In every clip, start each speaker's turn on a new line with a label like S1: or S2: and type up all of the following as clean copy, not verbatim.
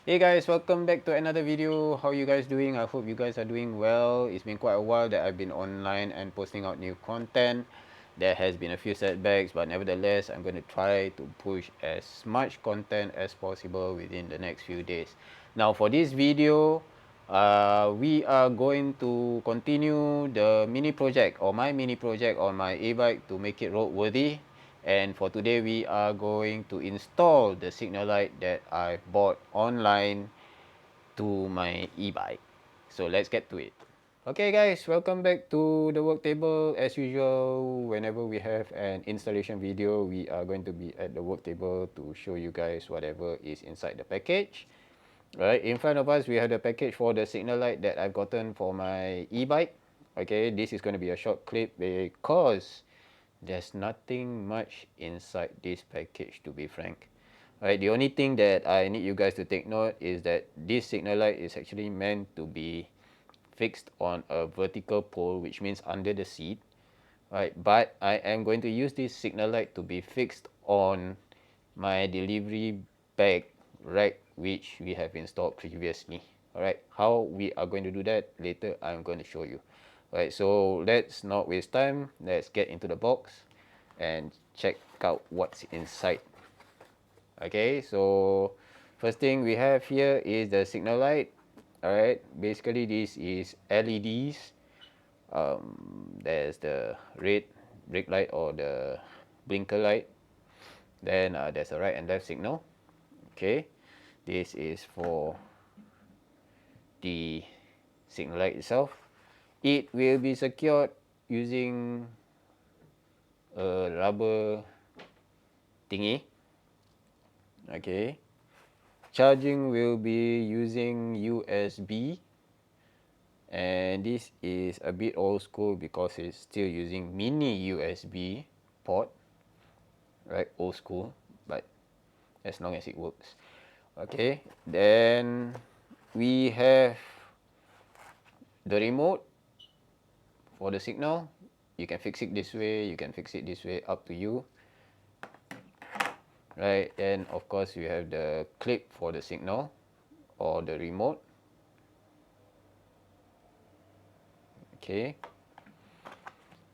S1: Hey guys, welcome back to another video. How you guys doing? I hope you guys are doing well. It's been quite a while that I've been online and posting out new content. There has been a few setbacks, but nevertheless, I'm going to try to push as much content as possible within the next few days. Now for this video, we are going to continue the mini project or my mini project on my e-bike to make it roadworthy. And for today, we are going to install the signal light that I bought online to my e-bike. So let's get to it. Okay guys, welcome back to the work table. As usual, whenever we have an installation video, we are going to be at the work table to show you guys whatever is inside the package. Right, in front of us, we have the package for the signal light that I've gotten for my e-bike. Okay, this is going to be a short clip because there's nothing much inside this package, to be frank. Right, the only thing that I need you guys to take note is that this signal light is actually meant to be fixed on a vertical pole, which means under the seat. Right, but I am going to use this signal light to be fixed on my delivery bag rack, which we have installed previously. Alright, how we are going to do that later, I'm going to show you. Alright, so let's not waste time. Let's get into the box and check out what's inside. Okay, so first thing we have here is the signal light. Alright, basically this is LEDs. There's the red brake light or the blinker light. Then there's a right and left signal. Okay, this is for the signal light itself. It will be secured using a rubber thingy. Okay, charging will be using USB, and this is a bit old school because it's still using mini USB port. Right, old school, but as long as it works. Okay, then we have the remote for the signal. You can fix it this way, you can fix it this way, up to you. Right, and of course we have the clip for the signal or the remote. Okay,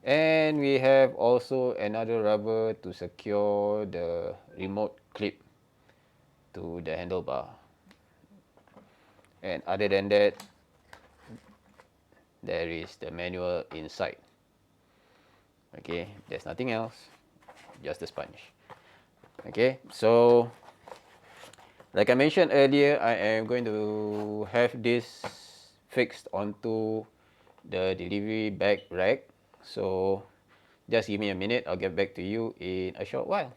S1: and we have also another rubber to secure the remote clip to the handlebar. And other than that, there is the manual inside. Okay, there's nothing else, just the sponge. Okay, so like I mentioned earlier, I am going to have this fixed onto the delivery bag rack. So just give me a minute, I'll get back to you in a short while.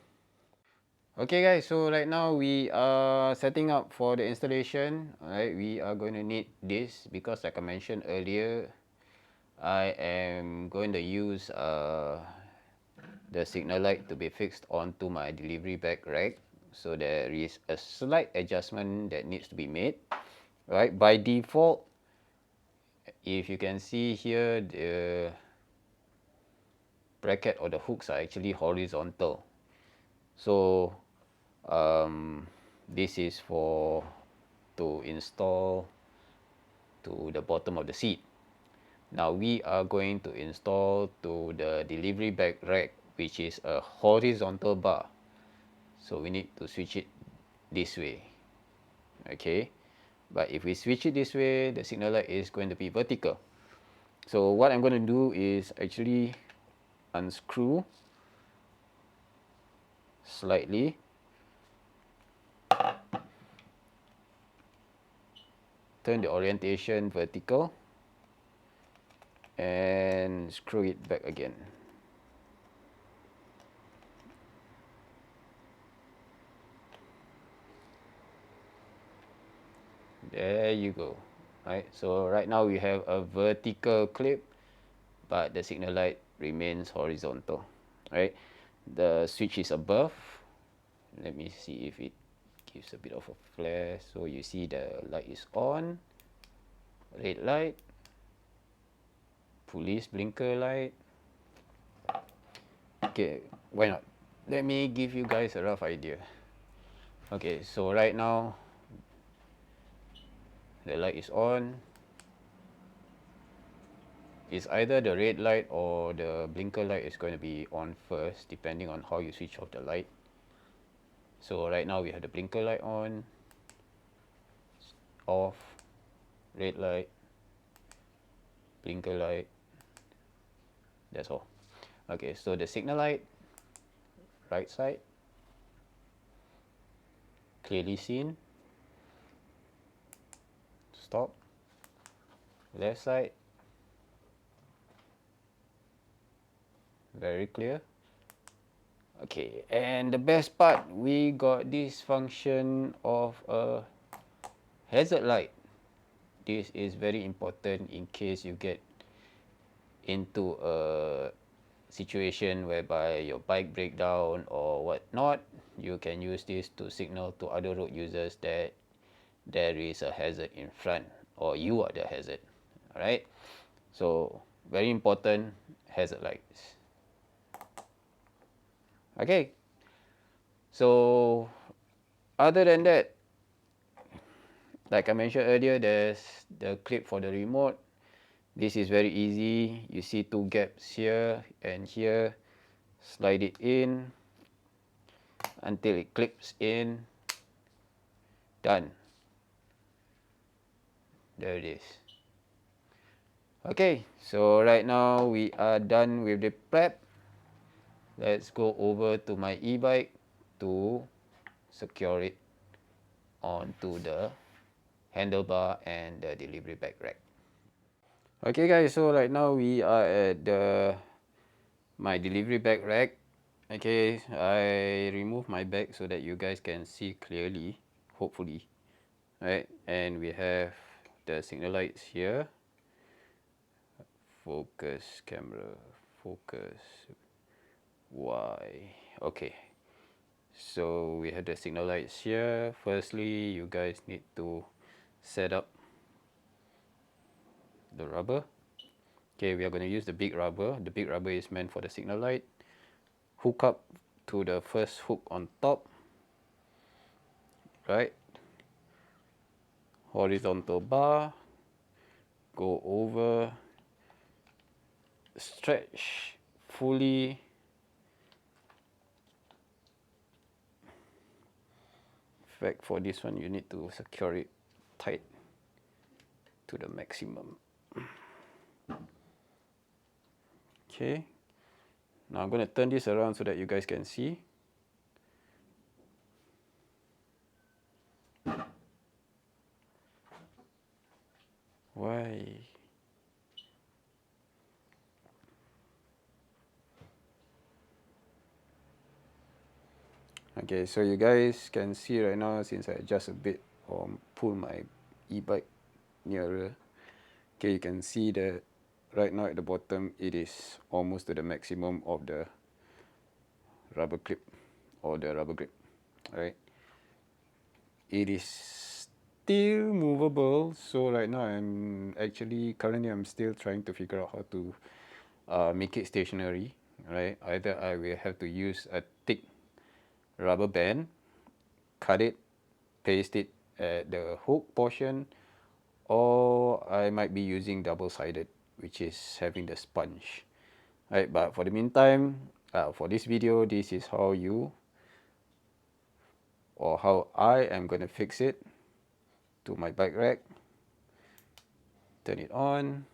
S1: Okay guys, so right now we are setting up for the installation. Alright, we are going to need this because like I mentioned earlier, I am going to use the signal light to be fixed onto my delivery bag rack. So there is a slight adjustment that needs to be made. Right, by default, if you can see here, the bracket or the hooks are actually horizontal. So this is for to install to the bottom of the seat. Now we are going to install to the delivery bag rack, which is a horizontal bar. So we need to switch it this way. Okay, but if we switch it this way, the signal light is going to be vertical. So what I'm going to do is actually unscrew slightly, turn the orientation vertical, and screw it back again. There you go. Right, so right now we have a vertical clip, but the signal light remains horizontal. Right, the switch is above. Let me see if it gives a bit of a flare. So you see the light is on, red light, police blinker light. Okay, why not? Let me give you guys a rough idea. Okay, so right now the light is on. It's either the red light or the blinker light is going to be on first, depending on how you switch off the light. So right now we have the blinker light on, off, red light, blinker light. That's all. Okay, so the signal light, right side, clearly seen. Stop. Left side, very clear. Okay, and the best part, we got this function of a hazard light. This is very important in case you get into a situation whereby your bike break down or whatnot. You can use this to signal to other road users that there is a hazard in front or you are the hazard. Alright, so very important, hazard lights. Okay, so other than that, like I mentioned earlier, there's the clip for the remote. This is very easy. You see two gaps here and here. Slide it in until it clips in. Done. There it is. Okay, so right now we are done with the prep. Let's go over to my e-bike to secure it onto the handlebar and the delivery bag rack. Okay guys, so right now we are at my delivery bag rack. Okay, I remove my bag so that you guys can see clearly, hopefully. Right, and we have the signal lights here. Focus camera, focus. Y. Okay, so we have the signal lights here. Firstly, you guys need to set up the rubber. Okay, we are going to use the big rubber. The big rubber is meant for the signal light. Hook up to the first hook on top. Right. Horizontal bar. Go over. Stretch fully. In fact, for this one, you need to secure it tight to the maximum. Okay. Now I'm going to turn this around so that you guys can see. Why? Okay, so you guys can see right now, since I adjust a bit or pull my e-bike nearer, okay, you can see that right now at the bottom it is almost to the maximum of the rubber clip or the rubber grip. Alright, it is still movable, so right now currently I'm still trying to figure out how to make it stationary. Right, either I will have to use a thick rubber band, cut it, paste it at the hook portion, or I might be using double-sided, which is having the sponge. Right, but for the meantime, for this video, this is how I am going to fix it to my bike rack. Turn it on,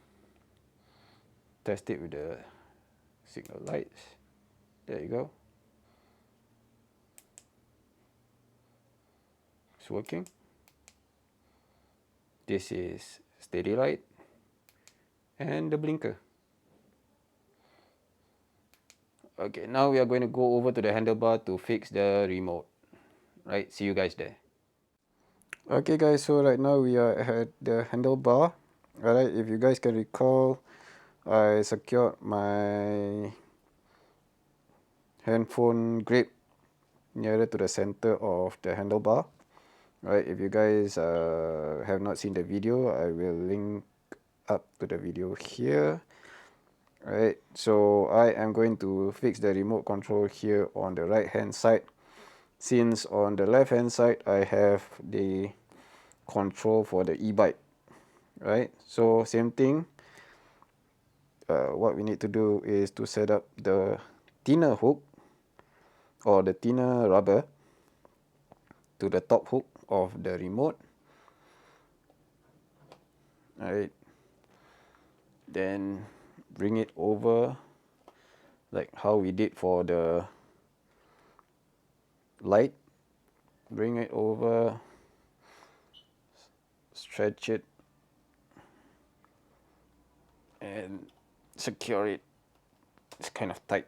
S1: test it with the signal lights. There you go. It's working. This is steady light and the blinker. Okay, now we are going to go over to the handlebar to fix the remote. Right, see you guys there. Okay guys, so right now we are at the handlebar. Alright, if you guys can recall, I secured my handphone grip nearer to the center of the handlebar. Right, if you guys have not seen the video, I will link up to the video here. Alright, so I am going to fix the remote control here on the right hand side, since on the left hand side I have the control for the e-bike, right? So same thing, what we need to do is to set up the thinner hook or the thinner rubber to the top hook of the remote. Alright, then bring it over like how we did for the light. Bring it over, stretch it, and secure it. It's kind of tight,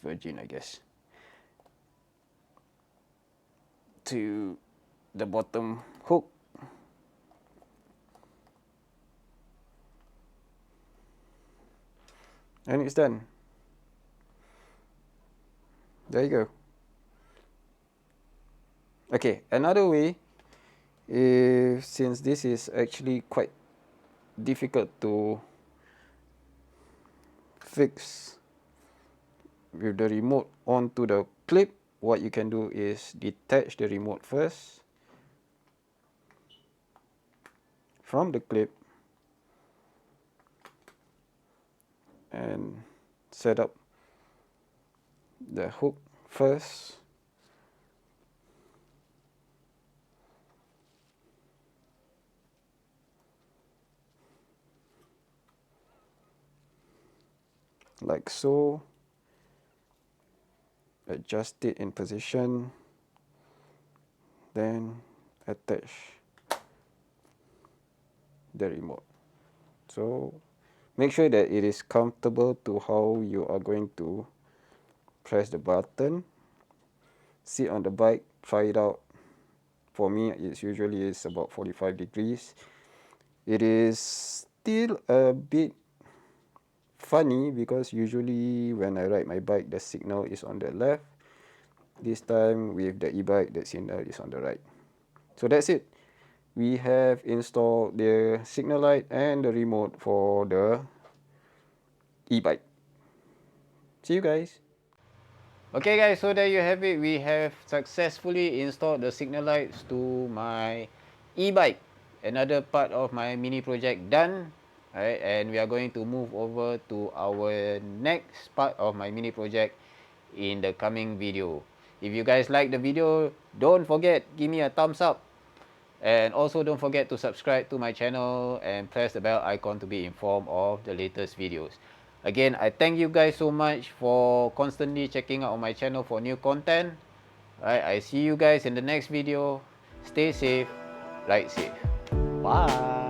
S1: virgin I guess, to the bottom hook. And it's done. There you go. Okay, another way is, since this is actually quite difficult to fix with the remote onto the clip, what you can do is detach the remote first from the clip and set up the hook first. Like so. Adjust it in position, then attach the remote. So make sure that it is comfortable to how you are going to press the button. Sit on the bike, try it out. For me, it usually is about 45 degrees. It is still a bit funny because usually when I ride my bike, the signal is on the left. This time with the e-bike, the signal is on the right. So that's it. We have installed the signal light and the remote for the e-bike. See you guys. Okay guys, so there you have it. We have successfully installed the signal lights to my e-bike. Another part of my mini project done. Alright, and we are going to move over to our next part of my mini project in the coming video. If you guys like the video, don't forget, give me a thumbs up. And also don't forget to subscribe to my channel and press the bell icon to be informed of the latest videos. Again, I thank you guys so much for constantly checking out on my channel for new content. Alright, I see you guys in the next video. Stay safe, ride safe. Bye.